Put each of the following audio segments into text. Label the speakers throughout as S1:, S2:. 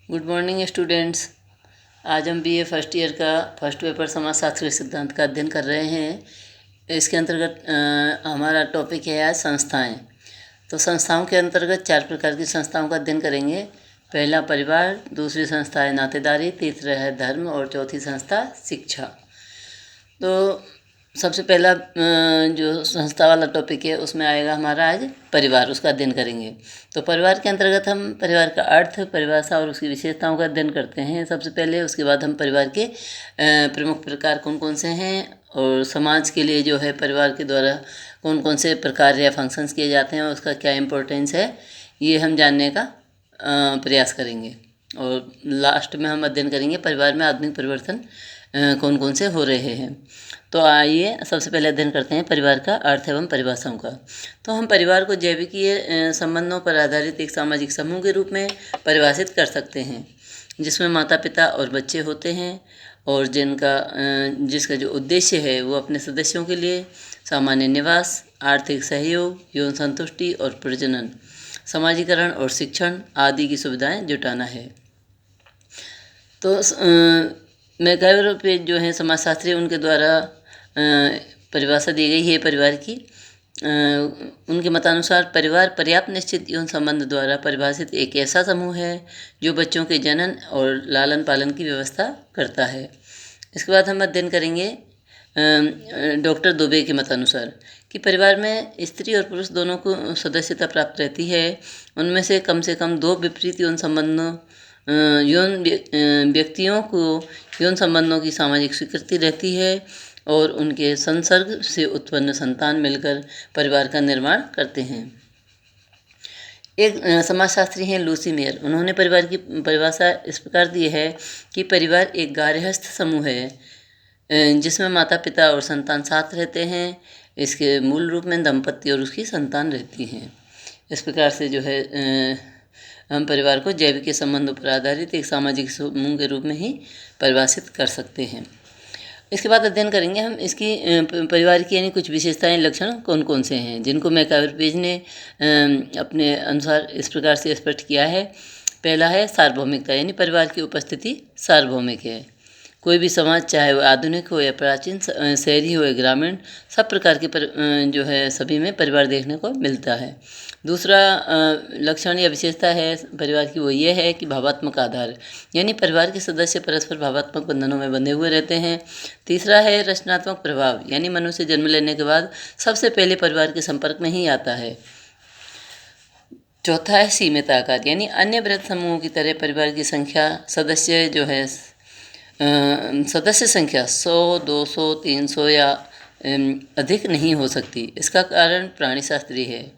S1: Good morning students. आज हम BA first year का फर्स्ट पेपर समाजशास्त्र के सिद्धांत का अध्ययन कर रहे हैं। इसके अंतर्गत हमारा टॉपिक है आज संस्थाएं। तो संस्थाओं के अंतर्गत 4 प्रकार की संस्थाओं का अध्ययन करेंगे। पहला परिवार, दूसरी संस्था है नातेदारी, तीसरा है धर्म और चौथी संस्था शिक्षा। तो सबसे पहला जो संस्था वाला टॉपिक है उसमें आएगा हमारा आज परिवार, उसका अध्ययन करेंगे। तो परिवार के अंतर्गत हम परिवार का अर्थ, परिभाषा और उसकी विशेषताओं का अध्ययन करते हैं सबसे पहले। उसके बाद हम परिवार के प्रमुख प्रकार कौन कौन से हैं और समाज के लिए जो है परिवार के द्वारा कौन कौन से प्रकार या फंक्शंस किए जाते हैं और उसका क्या इम्पोर्टेंस है, ये हम जानने का प्रयास करेंगे। और लास्ट में हम अध्ययन करेंगे परिवार में आधुनिक परिवर्तन कौन कौन से हो रहे हैं। तो आइए सबसे पहले अध्ययन करते हैं परिवार का अर्थ एवं परिभाषाओं का। तो हम परिवार को जैविकीय संबंधों पर आधारित एक सामाजिक समूह के रूप में परिभाषित कर सकते हैं, जिसमें माता पिता और बच्चे होते हैं और जिसका जो उद्देश्य है वो अपने सदस्यों के लिए सामान्य निवास, आर्थिक सहयोग, यौन संतुष्टि और प्रजनन, समाजीकरण और शिक्षण आदि की सुविधाएं जुटाना है। तो मैकाइवर पे जो है समाजशास्त्री उनके द्वारा परिभाषा दी गई है परिवार की। उनके मतानुसार परिवार पर्याप्त निश्चित यौन संबंध द्वारा परिभाषित एक ऐसा समूह है जो बच्चों के जनन और लालन पालन की व्यवस्था करता है। इसके बाद हम अध्ययन करेंगे डॉक्टर दुबे के मतानुसार कि परिवार में स्त्री और पुरुष दोनों को सदस्यता प्राप्त रहती है। उनमें से कम 2 विपरीत व्यक्तियों को यौन संबंधों की सामाजिक स्वीकृति रहती है और उनके संसर्ग से उत्पन्न संतान मिलकर परिवार का निर्माण करते हैं। एक समाजशास्त्री हैं लूसी मेयर। उन्होंने परिवार की परिभाषा इस प्रकार दी है कि परिवार एक गार्हस्थ समूह है जिसमें माता पिता और संतान साथ रहते हैं। इसके मूल रूप में दंपति और उसकी संतान रहती हैं। इस प्रकार से जो है हम परिवार को जैविक संबंधों पर आधारित एक सामाजिक समूह के रूप में ही परिभाषित कर सकते हैं। इसके बाद अध्ययन करेंगे हम इसकी परिवार की यानी कुछ विशेषताएं, लक्षण कौन कौन से हैं, जिनको मैकाइवर पेज ने अपने अनुसार इस प्रकार से स्पष्ट किया है। पहला है सार्वभौमिकता, यानी परिवार की उपस्थिति सार्वभौमिक है। कोई भी समाज, चाहे वो आधुनिक हो या प्राचीन, शहरी हो या ग्रामीण, सब प्रकार के जो है सभी में परिवार देखने को मिलता है। दूसरा लक्षण या विशेषता है परिवार की, वो ये है कि भावात्मक आधार, यानी परिवार के सदस्य परस्पर भावात्मक बंधनों में बंधे हुए रहते हैं। तीसरा है रचनात्मक प्रभाव, यानी मनुष्य जन्म लेने के बाद सबसे पहले परिवार के संपर्क में ही आता है। चौथा है सीमित आकार, यानी अन्य बृहद समूहों की तरह परिवार की संख्या सदस्य संख्या 100, 200, 300 या अधिक नहीं हो सकती। इसका कारण प्राणीशास्त्रीय है।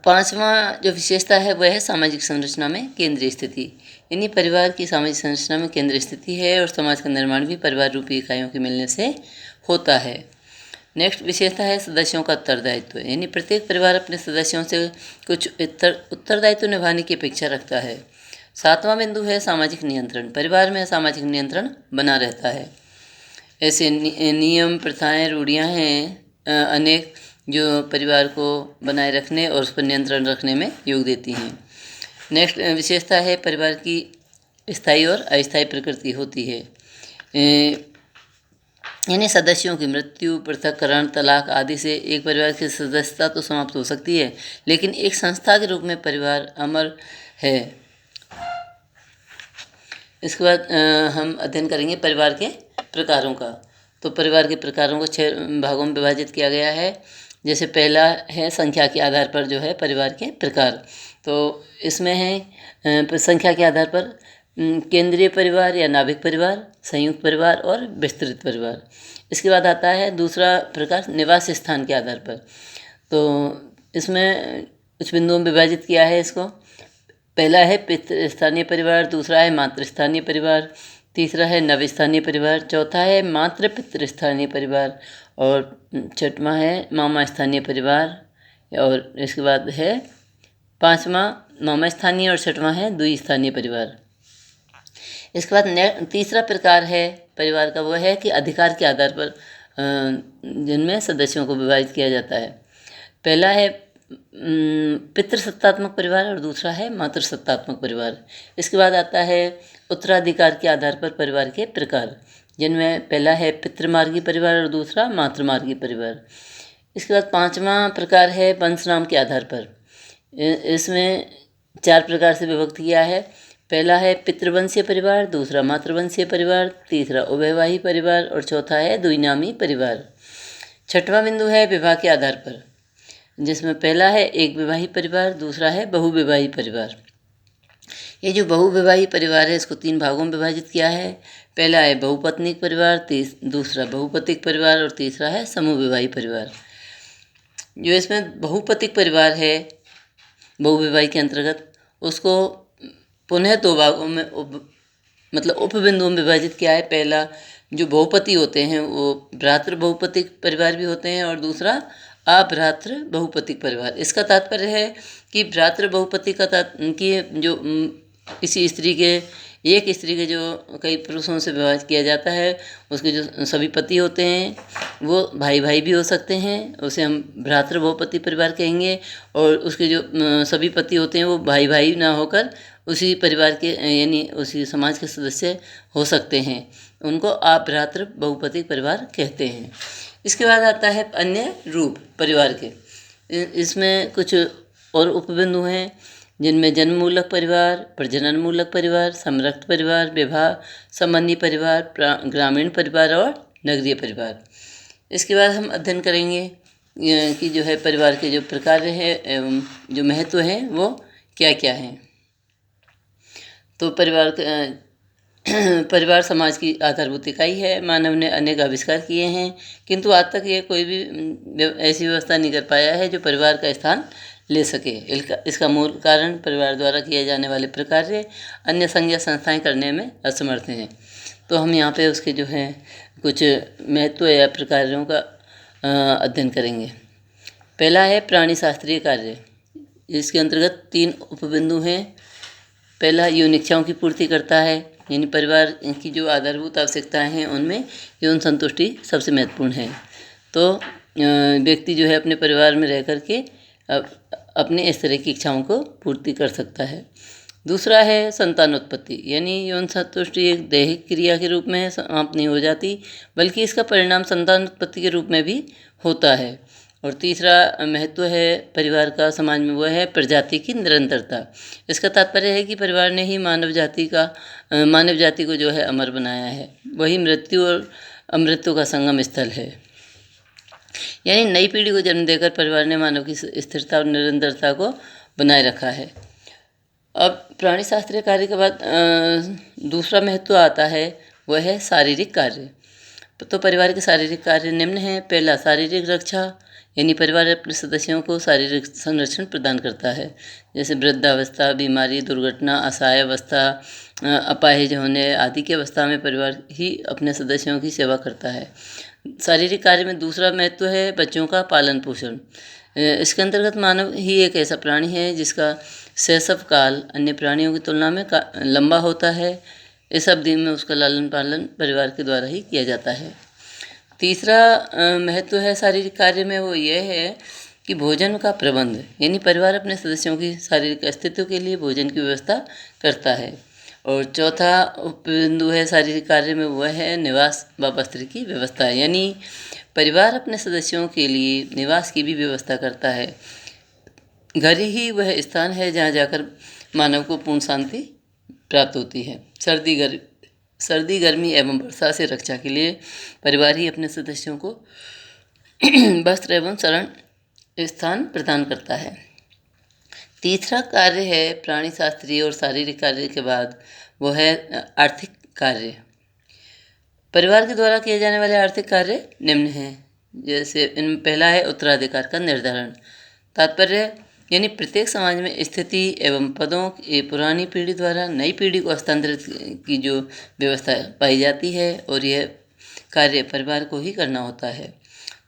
S1: पांचवा जो विशेषता है वह है सामाजिक संरचना में केंद्रीय स्थिति, यानी परिवार की सामाजिक संरचना में केंद्रीय स्थिति है और समाज का निर्माण भी परिवार रूपी इकाइयों के मिलने से होता है। नेक्स्ट विशेषता है सदस्यों का उत्तरदायित्व, यानी प्रत्येक परिवार अपने सदस्यों से कुछ उत्तरदायित्व निभाने की अपेक्षा रखता है। सातवां बिंदु है सामाजिक नियंत्रण, परिवार में सामाजिक नियंत्रण बना रहता है। ऐसे नियम, प्रथाएं, रूढ़ियाँ हैं अनेक जो परिवार को बनाए रखने और उस पर नियंत्रण रखने में योग देती हैं। नेक्स्ट विशेषता है परिवार की स्थायी और अस्थायी प्रकृति होती है, यानी सदस्यों की मृत्यु, पृथक्करण, तलाक आदि से एक परिवार की सदस्यता तो समाप्त हो सकती है, लेकिन एक संस्था के रूप में परिवार अमर है। इसके बाद हम अध्ययन करेंगे परिवार के प्रकारों का। तो परिवार के प्रकारों को 6 भागों में विभाजित किया गया है। जैसे पहला है संख्या के आधार पर जो है परिवार के प्रकार। तो इसमें है संख्या के आधार पर केंद्रीय परिवार या नाभिक परिवार, संयुक्त परिवार और विस्तृत परिवार। इसके बाद आता है दूसरा प्रकार निवास स्थान के आधार पर। तो इसमें कुछ बिंदुओं में विभाजित किया है इसको। पहला है पितृस्थानीय परिवार, दूसरा है मातृस्थानीय परिवार, तीसरा है नवस्थानीय परिवार, चौथा है मातृ पितृस्थानीय परिवार और छठवां है मामा स्थानीय परिवार। और इसके बाद है पांचवा मामा स्थानीय और छठवां है द्विस्थानीय परिवार। इसके बाद तीसरा प्रकार है परिवार का, वो है कि अधिकार के आधार पर जिनमें सदस्यों को विभाजित किया जाता है। पहला है पितृसत्तात्मक परिवार और दूसरा है मातृसत्तात्मक परिवार। इसके बाद आता है उत्तराधिकार के आधार पर परिवार के प्रकार, जिनमें पहला है पितृमार्गी परिवार और दूसरा मातृमार्गी परिवार। इसके बाद पांचवा प्रकार है वंश नाम के आधार पर। इसमें 4 प्रकार से विभक्त किया है। पहला है पितृवंशीय परिवार, दूसरा मातृवंशीय परिवार, तीसरा उभयवाही परिवार और चौथा है द्विनामी परिवार। छठवां बिंदु है विवाह के आधार पर, जिसमें पहला है एक विवाही परिवार, दूसरा है बहुविवाही परिवार। ये जो बहुविवाही परिवार है इसको 3 भागों में विभाजित किया है। पहला है बहुपत्निक परिवार, दूसरा बहुपतिक परिवार और तीसरा है समूह विवाही परिवार। जो इसमें बहुपतिक परिवार है बहुविवाही के अंतर्गत, उसको पुनः 2 भागों में मतलब उपबिंदुओं में विभाजित किया है। पहला जो बहुपति होते हैं वो भ्रातृ बहुपतिक परिवार भी होते हैं और दूसरा अभ्रातृ बहुपतिक परिवार। इसका तात्पर्य है कि भ्रातृ बहुपति का कि जो किसी स्त्री के एक स्त्री के जो कई पुरुषों से विवाह किया जाता है, उसके जो सभी पति होते हैं वो भाई भाई भी हो सकते हैं, उसे हम भ्रातृ बहुपति परिवार कहेंगे। और उसके जो सभी पति होते हैं वो भाई भाई ना होकर उसी परिवार के यानी उसी समाज के सदस्य हो सकते हैं, उनको अभ्रातृ बहुपति परिवार कहते हैं। इसके बाद आता है अन्य रूप परिवार के। इसमें कुछ और उपबिंदु हैं, जिनमें जन्ममूलक परिवार, प्रजनन मूलक परिवार, संरक्त परिवार, विवाह संबंधी परिवार, ग्रामीण परिवार और नगरीय परिवार। इसके बाद हम अध्ययन करेंगे कि जो है परिवार के जो प्रकार हैं एवं जो महत्व हैं वो क्या क्या हैं। तो परिवार समाज की आधारभूत इकाई है। मानव ने अनेक आविष्कार किए हैं, किंतु आज तक ये कोई भी ऐसी व्यवस्था नहीं कर पाया है जो परिवार का स्थान ले सके। इसका मूल कारण परिवार द्वारा किए जाने वाले प्रकार्य अन्य संघीय संस्थाएं करने में असमर्थ हैं। तो हम यहाँ पे उसके जो है कुछ महत्व या प्रकारों का अध्ययन करेंगे। पहला है प्राणी शास्त्रीय कार्य। इसके अंतर्गत 3 उपबिंदु हैं। पहला यौन इच्छाओं की पूर्ति करता है, यानी परिवार की जो आधारभूत आवश्यकताएं हैं उनमें यौन संतुष्टि सबसे महत्वपूर्ण है। तो व्यक्ति जो है अपने परिवार में रह करके अपने इस तरह की इच्छाओं को पूर्ति कर सकता है। दूसरा है संतानोत्पत्ति, यानी यौन संतुष्टि एक दैहिक क्रिया के रूप में समाप्त नहीं हो जाती, बल्कि इसका परिणाम संतानोत्पत्ति के रूप में भी होता है। और तीसरा महत्व है परिवार का समाज में वो है प्रजाति की निरंतरता। इसका तात्पर्य है कि परिवार ने ही मानव जाति को जो है अमर बनाया है, वही मृत्यु और अमृत्यु का संगम स्थल है। यानी नई पीढ़ी को जन्म देकर परिवार ने मानव की स्थिरता और निरंतरता को बनाए रखा है। अब प्राणी शास्त्रीय कार्य के बाद दूसरा महत्व आता है, वह है शारीरिक कार्य। तो परिवार के शारीरिक कार्य निम्न हैं। पहला शारीरिक रक्षा, यानी परिवार अपने सदस्यों को शारीरिक संरक्षण प्रदान करता है, जैसे वृद्धावस्था, बीमारी, दुर्घटना, असहाय अवस्था, अपाहिज होने आदि की अवस्था में परिवार ही अपने सदस्यों की सेवा करता है। शारीरिक कार्य में दूसरा महत्व है बच्चों का पालन पोषण। इसके अंतर्गत मानव ही एक ऐसा प्राणी है जिसका शैशव काल अन्य प्राणियों की तुलना में लंबा होता है। इस अवधि में उसका लालन पालन परिवार के द्वारा ही किया जाता है। तीसरा महत्व है शारीरिक कार्य में, वो ये है कि भोजन का प्रबंध, यानी परिवार अपने सदस्यों की शारीरिक अस्तित्व के लिए भोजन की व्यवस्था करता है। और चौथा उपबिंदु है शारीरिक कार्य में, वह है निवास व वस्त्र की व्यवस्था, यानी परिवार अपने सदस्यों के लिए निवास की भी व्यवस्था करता है। घर ही वह स्थान है जहाँ जाकर मानव को पूर्ण शांति प्राप्त होती है। सर्दी गर्मी एवं वर्षा से रक्षा के लिए परिवार ही अपने सदस्यों को वस्त्र एवं शरण स्थान प्रदान करता है। तीसरा कार्य है प्राणी शास्त्रीय और शारीरिक कार्य के बाद वो है आर्थिक कार्य। परिवार के द्वारा किए जाने वाले आर्थिक कार्य निम्न हैं, जैसे इनमें पहला है उत्तराधिकार का निर्धारण। तात्पर्य यानी प्रत्येक समाज में स्थिति एवं पदों की पुरानी पीढ़ी द्वारा नई पीढ़ी को हस्तांतरित की जो व्यवस्था पाई जाती है, और यह कार्य परिवार को ही करना होता है।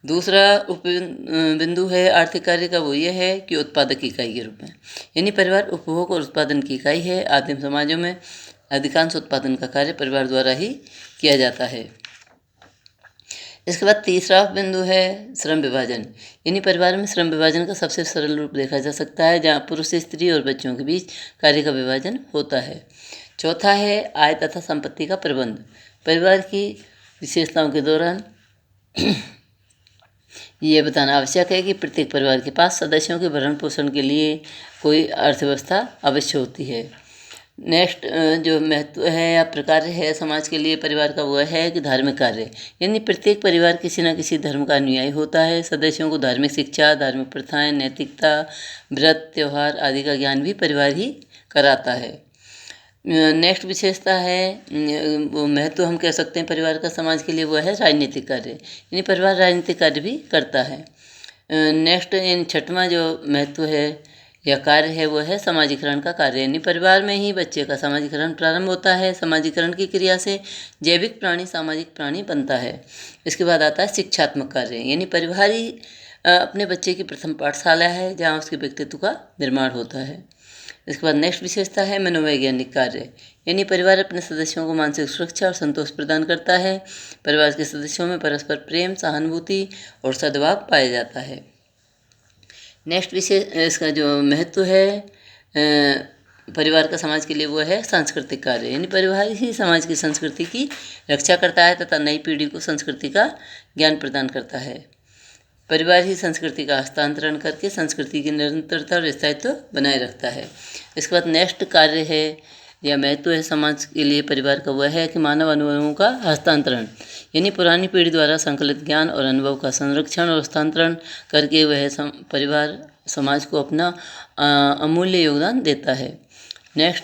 S1: दूसरा बिंदु है आर्थिक कार्य का, वो ये है कि उत्पादक इकाई के रूप में, यानी परिवार उपभोग और उत्पादन की इकाई है। आदिम समाजों में अधिकांश उत्पादन का कार्य परिवार द्वारा ही किया जाता है। इसके बाद तीसरा बिंदु है श्रम विभाजन, यानी परिवार में श्रम विभाजन का सबसे सरल रूप देखा जा सकता है, जहाँ पुरुष, स्त्री और बच्चों के बीच कार्य का विभाजन होता है। चौथा है आय तथा संपत्ति का प्रबंध। परिवार की विशेषताओं के दौरान ये बताना आवश्यक है कि प्रत्येक परिवार के पास सदस्यों के भरण पोषण के लिए कोई अर्थव्यवस्था अवश्य होती है। नेक्स्ट जो महत्व है या प्रकार है समाज के लिए परिवार का, वो है कि धार्मिक कार्य, यानी प्रत्येक परिवार किसी न किसी धर्म का अनुयायी होता है। सदस्यों को धार्मिक शिक्षा, धार्मिक प्रथाएं, नैतिकता, व्रत, त्यौहार आदि का ज्ञान भी परिवार ही कराता है। नेक्स्ट विशेषता है, वो महत्व हम कह सकते हैं परिवार का समाज के लिए, वो है राजनीतिक कार्य, यानी परिवार राजनीतिक कार्य भी करता है। नेक्स्ट इन छठवां जो महत्व है या कार्य है, वो है समाजीकरण का कार्य, यानी परिवार में ही बच्चे का समाजीकरण प्रारंभ होता है। समाजीकरण की क्रिया से जैविक प्राणी सामाजिक प्राणी बनता है। इसके बाद आता है शिक्षात्मक कार्य, यानी परिवार ही अपने बच्चे की प्रथम पाठशाला है, जहाँ उसके व्यक्तित्व का निर्माण होता है। इसके बाद नेक्स्ट विशेषता है मनोवैज्ञानिक कार्य, यानी परिवार अपने सदस्यों को मानसिक सुरक्षा और संतोष प्रदान करता है। परिवार के सदस्यों में परस्पर प्रेम, सहानुभूति और सद्भाव पाया जाता है। नेक्स्ट विशेष इसका जो महत्व है परिवार का समाज के लिए, वो है सांस्कृतिक कार्य, यानी परिवार ही समाज की संस्कृति की रक्षा करता है तथा नई पीढ़ी को संस्कृति का ज्ञान प्रदान करता है। परिवार ही संस्कृति का हस्तांतरण करके संस्कृति की निरंतरता और स्थायित्व बनाए रखता है। इसके बाद नेक्स्ट कार्य है या महत्व है समाज के लिए परिवार का, वह है कि मानव अनुभवों का हस्तांतरण, यानी पुरानी पीढ़ी द्वारा संकलित ज्ञान और अनुभव का संरक्षण और हस्तांतरण करके वह परिवार समाज को अपना अमूल्य योगदान देता है। नेक्स्ट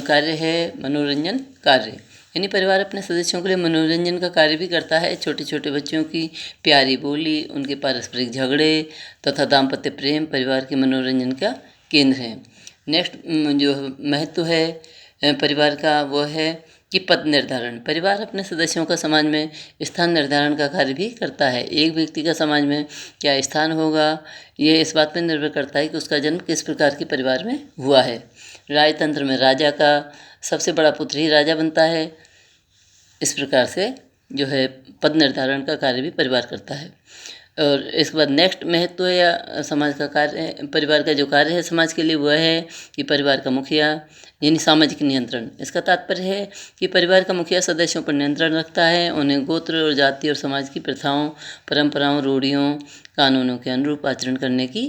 S1: कार्य है मनोरंजन कार्य, यानी परिवार अपने सदस्यों के लिए मनोरंजन का कार्य भी करता है। छोटे छोटे बच्चों की प्यारी बोली, उनके पारस्परिक झगड़े तथा दाम्पत्य प्रेम परिवार के मनोरंजन का केंद्र है। नेक्स्ट जो महत्व है परिवार का, वो है कि पद निर्धारण। परिवार अपने सदस्यों का समाज में स्थान निर्धारण का कार्य भी करता है। एक व्यक्ति का समाज में क्या स्थान होगा, ये इस बात पर निर्भर करता है कि उसका जन्म किस प्रकार के परिवार में हुआ है। राजतंत्र में राजा का सबसे बड़ा पुत्र ही राजा बनता है। इस प्रकार से जो है पद निर्धारण का कार्य भी परिवार करता है। और इसके बाद नेक्स्ट महत्व या समाज का कार्य, परिवार का जो कार्य है समाज के लिए, वह है कि परिवार का मुखिया, यानी सामाजिक नियंत्रण। इसका तात्पर्य है कि परिवार का मुखिया सदस्यों पर नियंत्रण रखता है, उन्हें गोत्र और जाति और समाज की प्रथाओं, परंपराओं, रूढ़ियों, कानूनों के अनुरूप आचरण करने की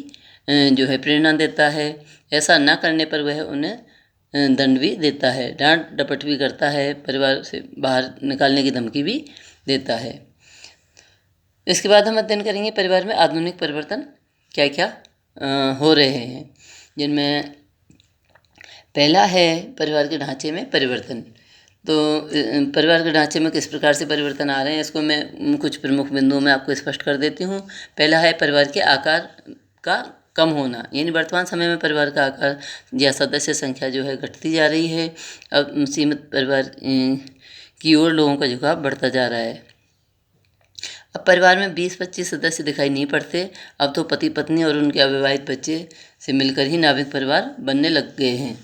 S1: जो है प्रेरणा देता है। ऐसा न करने पर वह उन्हें दंड भी देता है, डांट डपट भी करता है, परिवार से बाहर निकालने की धमकी भी देता है। इसके बाद हम अध्ययन करेंगे परिवार में आधुनिक परिवर्तन क्या क्या हो रहे हैं, जिनमें पहला है परिवार के ढांचे में परिवर्तन। तो परिवार के ढांचे में किस प्रकार से परिवर्तन आ रहे हैं, इसको मैं कुछ प्रमुख बिंदुओं में आपको स्पष्ट कर देती हूँ। पहला है परिवार के आकार का कम होना, यानी वर्तमान समय में परिवार का आकार या सदस्य संख्या जो है घटती जा रही है। अब सीमित परिवार की ओर लोगों का झुकाव बढ़ता जा रहा है। अब परिवार में 20-25 सदस्य दिखाई नहीं पड़ते। अब तो पति पत्नी और उनके अविवाहित बच्चे से मिलकर ही नाभिक परिवार बनने लग गए हैं।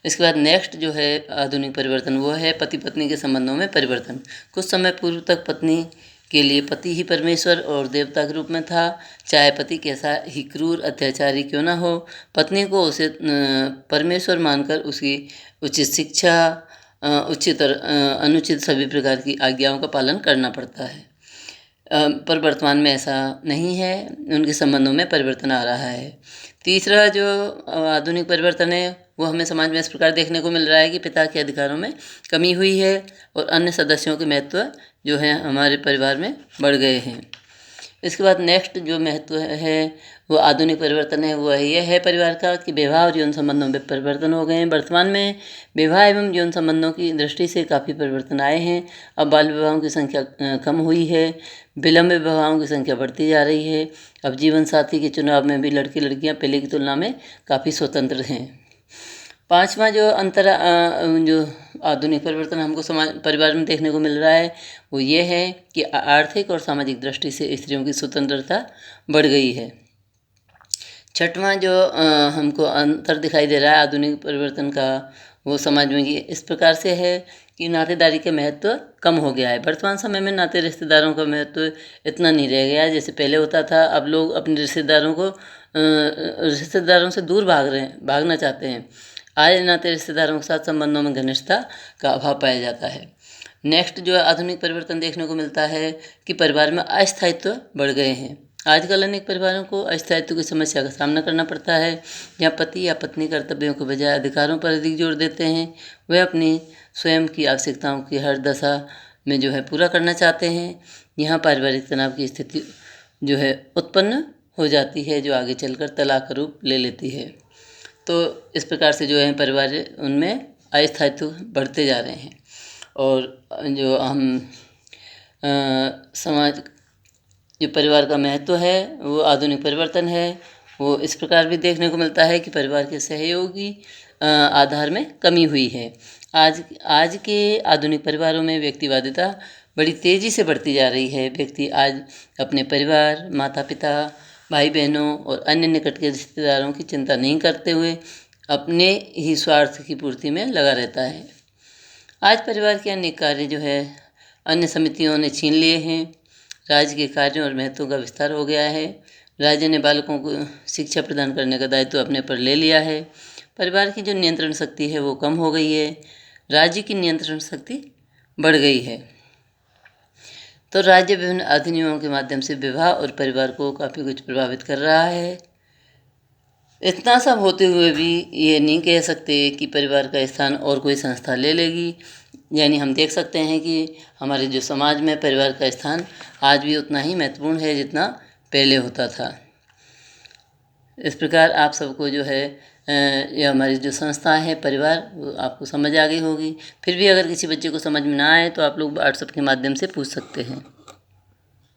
S1: इसके बाद नेक्स्ट जो है आधुनिक परिवर्तन, वो है पति पत्नी के संबंधों में परिवर्तन। कुछ समय पूर्व तक पत्नी के लिए पति ही परमेश्वर और देवता के रूप में था। चाहे पति कैसा ही क्रूर अत्याचारी क्यों ना हो, पत्नी को उसे परमेश्वर मानकर उसकी उचित शिक्षा, उचित और अनुचित सभी प्रकार की आज्ञाओं का पालन करना पड़ता है। पर वर्तमान में ऐसा नहीं है, उनके संबंधों में परिवर्तन आ रहा है। तीसरा जो आधुनिक परिवर्तन है, वो हमें समाज में इस प्रकार देखने को मिल रहा है कि पिता के अधिकारों में कमी हुई है और अन्य सदस्यों के महत्व जो है हमारे परिवार में बढ़ गए हैं। इसके बाद नेक्स्ट जो महत्व है वो आधुनिक परिवर्तन है, वो यह है परिवार का कि विवाह और यौन संबंधों में परिवर्तन हो गए हैं। वर्तमान में विवाह एवं यौन संबंधों की दृष्टि से काफ़ी परिवर्तन आए हैं। अब बाल विवाहों की संख्या कम हुई है, विलंब विवाहों की संख्या बढ़ती जा रही है। अब जीवन साथी के चुनाव में भी लड़के लड़कियां पहले की तुलना में काफ़ी स्वतंत्र हैं। पांचवा जो जो आधुनिक परिवर्तन हमको समाज परिवार में देखने को मिल रहा है, वो ये है कि आर्थिक और सामाजिक दृष्टि से स्त्रियों की स्वतंत्रता बढ़ गई है। छठवां जो हमको अंतर दिखाई दे रहा है आधुनिक परिवर्तन का, वो समाज में ये इस प्रकार से है कि नातेदारी का महत्व कम हो गया है। वर्तमान समय में नाते रिश्तेदारों का महत्व इतना नहीं रह गया है जैसे पहले होता था। अब लोग अपने रिश्तेदारों से दूर भागना चाहते हैं। आज नाते रिश्तेदारों के साथ संबंधों में घनिष्ठता का अभाव पाया जाता है। नेक्स्ट जो है आधुनिक परिवर्तन देखने को मिलता है कि परिवार में अस्थायित्व बढ़ गए हैं। आजकल अनेक परिवारों को अस्थायित्व की समस्या का सामना करना पड़ता है, जहाँ पति या पत्नी कर्तव्यों के बजाय अधिकारों पर अधिक जोर देते हैं। वे अपनी स्वयं की आवश्यकताओं की हर दशा में जो है पूरा करना चाहते हैं। यहाँ पारिवारिक तनाव की स्थिति जो है उत्पन्न हो जाती है, जो आगे चलकर तलाक का रूप ले लेती है। तो इस प्रकार से जो है परिवार उनमें अस्थायित्व बढ़ते जा रहे हैं। और जो हम समाज जो परिवार का महत्व है वो आधुनिक परिवर्तन है। वो इस प्रकार भी देखने को मिलता है कि परिवार के सहयोगी आधार में कमी हुई है। आज के आधुनिक परिवारों में व्यक्तिवादिता बड़ी तेज़ी से बढ़ती जा रही है। व्यक्ति आज अपने परिवार, माता पिता, भाई बहनों और अन्य निकट के रिश्तेदारों की चिंता नहीं करते हुए अपने ही स्वार्थ की पूर्ति में लगा रहता है। आज परिवार के अनेक कार्य जो है अन्य समितियों ने छीन लिए हैं। राज्य के कार्यों और महत्वों का विस्तार हो गया है। राज्य ने बालकों को शिक्षा प्रदान करने का दायित्व अपने पर ले लिया है। परिवार की जो नियंत्रण शक्ति है वो कम हो गई है, राज्य की नियंत्रण शक्ति बढ़ गई है। तो राज्य विभिन्न अधिनियमों के माध्यम से विवाह और परिवार को काफ़ी कुछ प्रभावित कर रहा है। इतना सब होते हुए भी ये नहीं कह सकते कि परिवार का स्थान और कोई संस्था ले लेगी। यानी हम देख सकते हैं कि हमारे जो समाज में परिवार का स्थान आज भी उतना ही महत्वपूर्ण है जितना पहले होता था। इस प्रकार आप सबको जो है ये हमारी जो संस्था है परिवार, वो आपको समझ आ गई होगी। फिर भी अगर किसी बच्चे को समझ में ना आए तो आप लोग व्हाट्सएप के माध्यम से पूछ सकते हैं।